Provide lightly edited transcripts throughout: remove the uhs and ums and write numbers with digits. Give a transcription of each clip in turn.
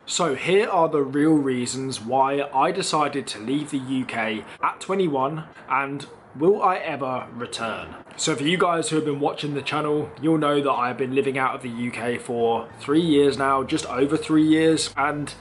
So here are the real reasons why I decided to leave the UK at 21 and will I ever return? So for you guys who have been watching the channel, you'll know that I've been living out of the UK for 3 years now, just over 3 years, and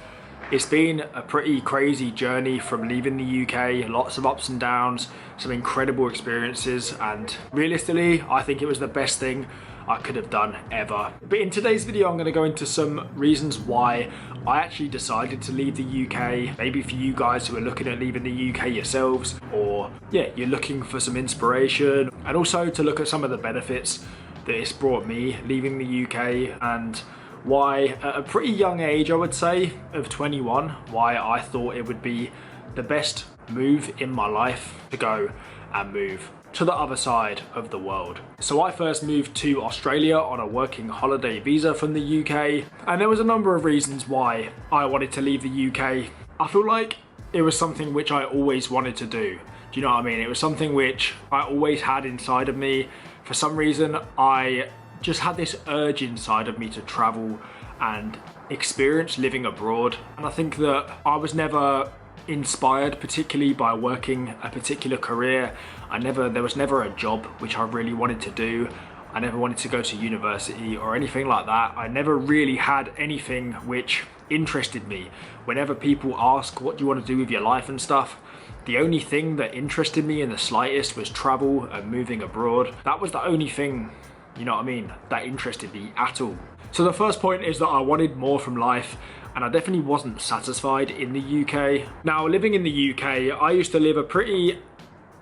it's been a pretty crazy journey from leaving the UK, lots of ups and downs, some incredible experiences, and realistically, I think it was the best thing I could have done ever. But in today's video, I'm going to go into some reasons why I actually decided to leave the UK. Maybe for you guys who are looking at leaving the UK yourselves, or yeah, you're looking for some inspiration, and also to look at some of the benefits that it's brought me leaving the UK, and why at a pretty young age, I would say, of 21, why I thought it would be the best move in my life to go and move to the other side of the world. So I first moved to Australia on a working holiday visa from the UK, and there was a number of reasons why I wanted to leave the UK. I feel like it was something which I always wanted to do. Do you know what I mean? It was something which I always had inside of me. For some reason, I just had this urge inside of me to travel and experience living abroad. And I think that I was never inspired particularly by working a particular career. There was never a job which I really wanted to do. I never wanted to go to university or anything like that. I never really had anything which interested me. Whenever people ask, what do you want to do with your life and stuff, the only thing that interested me in the slightest was travel and moving abroad. That was the only thing, you know what I mean, that interested me at all. So the first point is that I wanted more from life, and I definitely wasn't satisfied in the UK. Now, living in the UK, I used to live a pretty,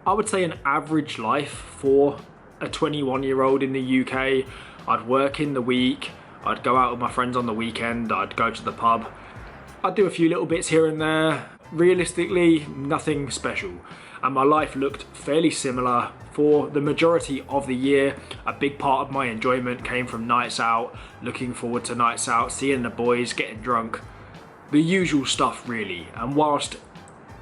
I would say, an average life for a 21-year-old in the UK. I'd work in the week, I'd go out with my friends on the weekend, I'd go to the pub, I'd do a few little bits here and there. Realistically, nothing special. And my life looked fairly similar for the majority of the year. A big part of my enjoyment came from nights out, looking forward to nights out, seeing the boys, getting drunk, the usual stuff really. And whilst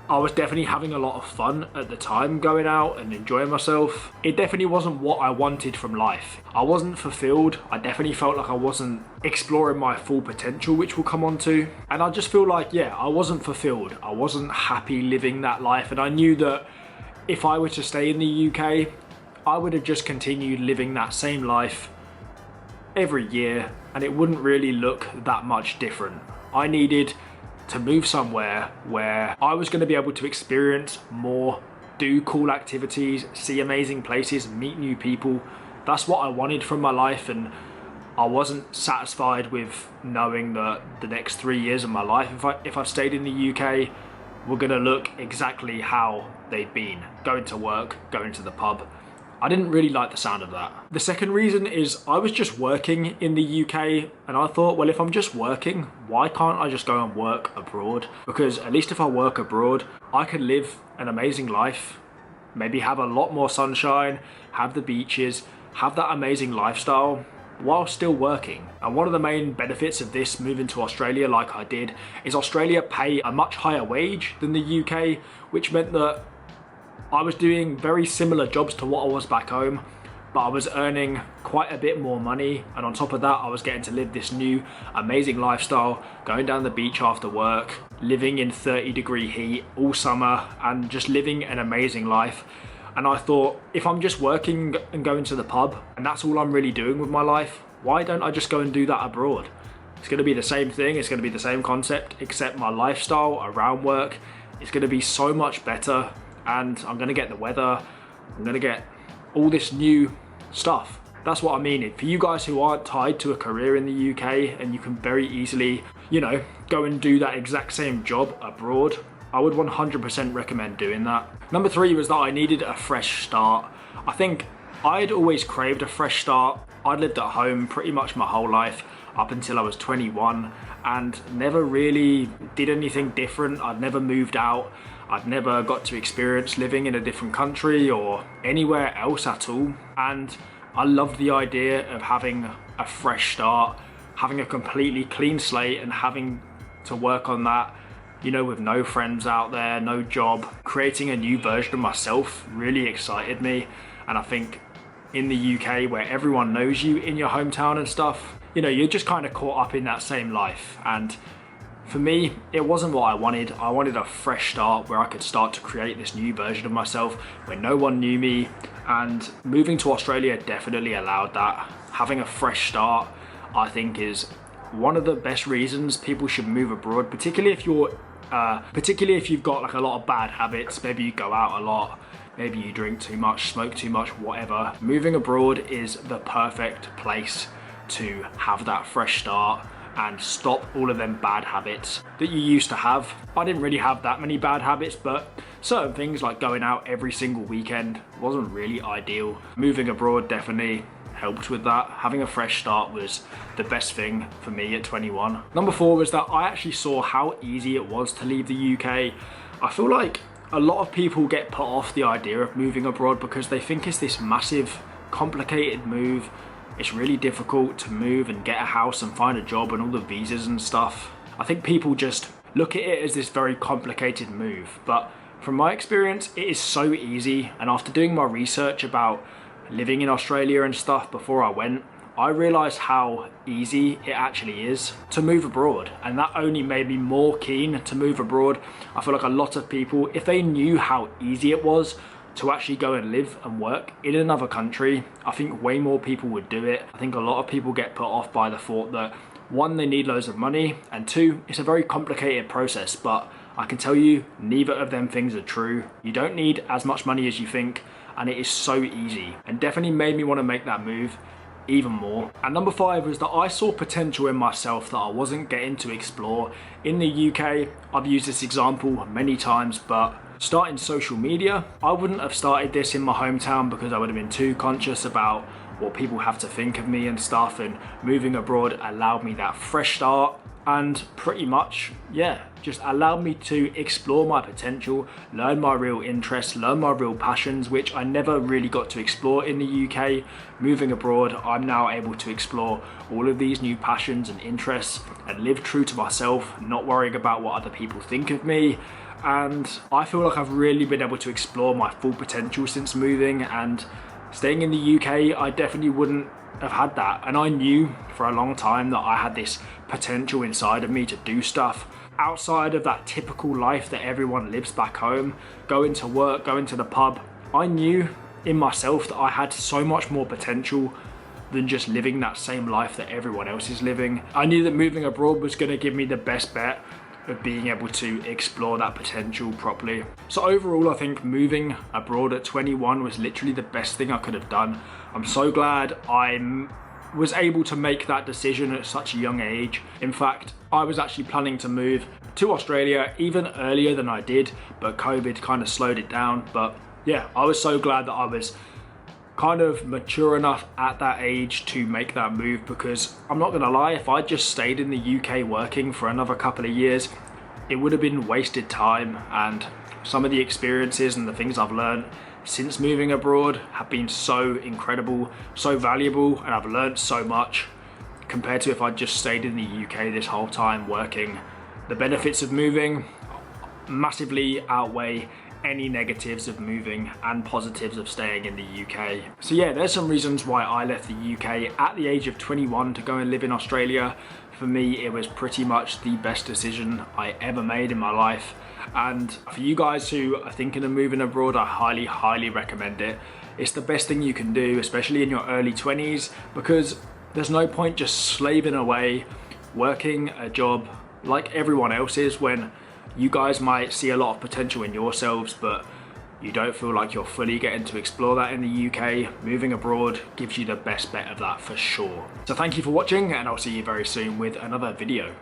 I was definitely having a lot of fun at the time going out and enjoying myself, it definitely wasn't what I wanted from life. I wasn't fulfilled. I definitely felt like I wasn't exploring my full potential, which we'll come on to. And I just feel like, yeah, I wasn't fulfilled. I wasn't happy living that life. And I knew that if I were to stay in the UK, I would have just continued living that same life every year, and it wouldn't really look that much different. I needed to move somewhere where I was going to be able to experience more, do cool activities, see amazing places, meet new people. That's what I wanted from my life, and I wasn't satisfied with knowing that the next 3 years of my life, if I stayed in the UK, were going to look exactly how they'd been. Going to work, going to the pub. I didn't really like the sound of that. The second reason is I was just working in the UK, and I thought, well, if I'm just working, why can't I just go and work abroad? Because at least if I work abroad, I could live an amazing life, maybe have a lot more sunshine, have the beaches, have that amazing lifestyle while still working. And one of the main benefits of this moving to Australia like I did is Australia pay a much higher wage than the UK, which meant that I was doing very similar jobs to what I was back home, but I was earning quite a bit more money, and on top of that I was getting to live this new amazing lifestyle, going down the beach after work, living in 30-degree heat all summer, and just living an amazing life. And I thought, if I'm just working and going to the pub, and that's all I'm really doing with my life, why don't I just go and do that abroad? It's going to be the same thing, it's going to be the same concept, except my lifestyle around work is going to be so much better, and I'm going to get the weather, I'm going to get all this new stuff. That's what I mean. For you guys who aren't tied to a career in the UK, and you can very easily, you know, go and do that exact same job abroad, I would 100% recommend doing that. Number 3 was that I needed a fresh start. I think I'd always craved a fresh start. I'd lived at home pretty much my whole life up until I was 21 and never really did anything different. I'd never moved out. I'd never got to experience living in a different country or anywhere else at all. And I loved the idea of having a fresh start, having a completely clean slate and having to work on that, you know, with no friends out there, no job. Creating a new version of myself really excited me. And I think in the UK, where everyone knows you in your hometown and stuff, you know, you're just kind of caught up in that same life. And For me, it wasn't what I wanted. I wanted a fresh start where I could start to create this new version of myself where no one knew me, and moving to Australia definitely allowed that. Having a fresh start, I think, is one of the best reasons people should move abroad, particularly if you've got like a lot of bad habits. Maybe you go out a lot, maybe you drink too much, smoke too much, whatever. Moving abroad is the perfect place to have that fresh start and stop all of them bad habits that you used to have. I didn't really have that many bad habits, but certain things like going out every single weekend wasn't really ideal. Moving abroad definitely helped with that. Having a fresh start was the best thing for me at 21. Number 4 was that I actually saw how easy it was to leave the UK. I feel like a lot of people get put off the idea of moving abroad because they think it's this massive, complicated move. It's really difficult to move and get a house and find a job and all the visas and stuff. I think people just look at it as this very complicated move, but from my experience, it is so easy. And after doing my research about living in Australia and stuff before I went, I realized how easy it actually is to move abroad, and that only made me more keen to move abroad. I feel like a lot of people, if they knew how easy it was to actually go and live and work in another country, I think way more people would do it. I think a lot of people get put off by the thought that, 1, they need loads of money, and 2, it's a very complicated process, but I can tell you neither of them things are true. You don't need as much money as you think, and it is so easy, and definitely made me want to make that move even more. And number 5 was that I saw potential in myself that I wasn't getting to explore in the UK. I've used this example many times, but starting social media, I wouldn't have started this in my hometown because I would have been too conscious about what people have to think of me and stuff, and moving abroad allowed me that fresh start and pretty much, yeah, just allowed me to explore my potential, learn my real interests, learn my real passions, which I never really got to explore in the UK. Moving abroad, I'm now able to explore all of these new passions and interests and live true to myself, not worrying about what other people think of me. And I feel like I've really been able to explore my full potential since moving, and staying in the UK, I definitely wouldn't have had that. And I knew for a long time that I had this potential inside of me to do stuff outside of that typical life that everyone lives back home, going to work, going to the pub. I knew in myself that I had so much more potential than just living that same life that everyone else is living. I knew that moving abroad was going to give me the best bet of being able to explore that potential properly. So overall, I think moving abroad at 21 was literally the best thing I could have done. I'm so glad I was able to make that decision at such a young age. In fact, I was actually planning to move to Australia even earlier than I did, but COVID kind of slowed it down. But yeah, I was so glad that I was kind of mature enough at that age to make that move, because I'm not gonna lie, if I just stayed in the UK working for another couple of years, it would have been wasted time. And some of the experiences and the things I've learned since moving abroad have been so incredible, so valuable, and I've learned so much compared to if I just stayed in the UK this whole time working. The benefits of moving massively outweigh any negatives of moving and positives of staying in the UK. So yeah, there's some reasons why I left the UK at the age of 21 to go and live in Australia. For me, it was pretty much the best decision I ever made in my life. And for you guys who are thinking of moving abroad, I highly, highly recommend it. It's the best thing you can do, especially in your early 20s, because there's no point just slaving away, working a job like everyone else is, when you guys might see a lot of potential in yourselves, but you don't feel like you're fully getting to explore that in the UK. Moving abroad gives you the best bet of that for sure. So thank you for watching, and I'll see you very soon with another video.